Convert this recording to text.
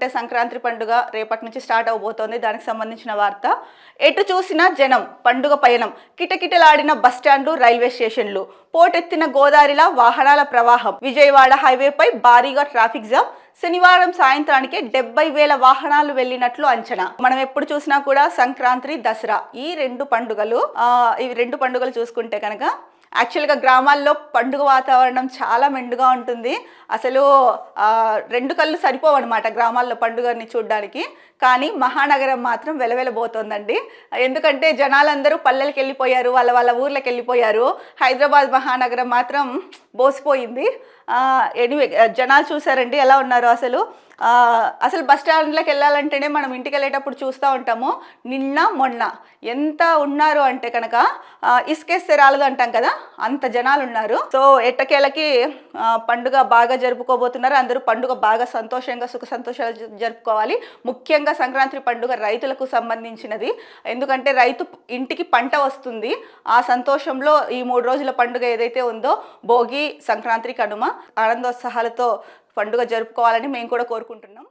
అంటే సంక్రాంతి పండుగ రేపటి నుంచి స్టార్ట్ అవబోతోంది. దానికి సంబంధించిన వార్త. ఎటు చూసినా జనం, పండుగ పయనం, కిటకిటలాడిన బస్టాండ్లు, రైల్వే స్టేషన్లు, పోటెత్తిన గోదారిలా వాహనాల ప్రవాహం. విజయవాడ హైవేపై భారీగా ట్రాఫిక్ జామ్. శనివారం సాయంత్రానికి 70,000 వాహనాలు వెళ్ళినట్లు అంచనా. మనం ఎప్పుడు చూసినా కూడా సంక్రాంతి, దసరా ఈ రెండు పండుగలు చూసుకుంటే కనుక యాక్చువల్గా గ్రామాల్లో పండుగ వాతావరణం చాలా మెండుగా ఉంటుంది. అసలు రెండు కళ్ళు సరిపోవన్నమాట గ్రామాల్లో పండుగని చూడడానికి. కానీ మహానగరం మాత్రం వెలవెలబోతోందండి. ఎందుకంటే జనాలందరూ పల్లెలకు వెళ్ళిపోయారు, వాళ్ళ వాళ్ళ ఊర్లకు వెళ్ళిపోయారు. హైదరాబాద్ మహానగరం మాత్రం బోసిపోయింది. ఎనీవే జనాలు చూసారండి ఎలా ఉన్నారో. అసలు బస్ స్టాండ్లకు వెళ్ళాలంటేనే మనం ఇంటికి వెళ్ళేటప్పుడు చూస్తూ ఉంటాము. నిన్న మొన్న ఎంత ఉన్నారు అంటే కనుక ఇసుకేస్తే రాలదు అంటాం కదా, అంత జనాలు ఉన్నారు. సో ఎట్టకేలకి పండుగ బాగా జరుపుకోబోతున్నారు. అందరూ పండుగ బాగా సంతోషంగా సుఖ సంతోషాలు జరుపుకోవాలి. ముఖ్యంగా సంక్రాంతి పండుగ రైతులకు సంబంధించినది. ఎందుకంటే రైతు ఇంటికి పంట వస్తుంది. ఆ సంతోషంలో ఈ 3 రోజుల పండుగ ఏదైతే ఉందో, భోగి, సంక్రాంతి, కనుమ ఆనందోత్సాహాలతో పండుగ జరుపుకోవాలని మేము కూడా కోరుకుంటున్నాం.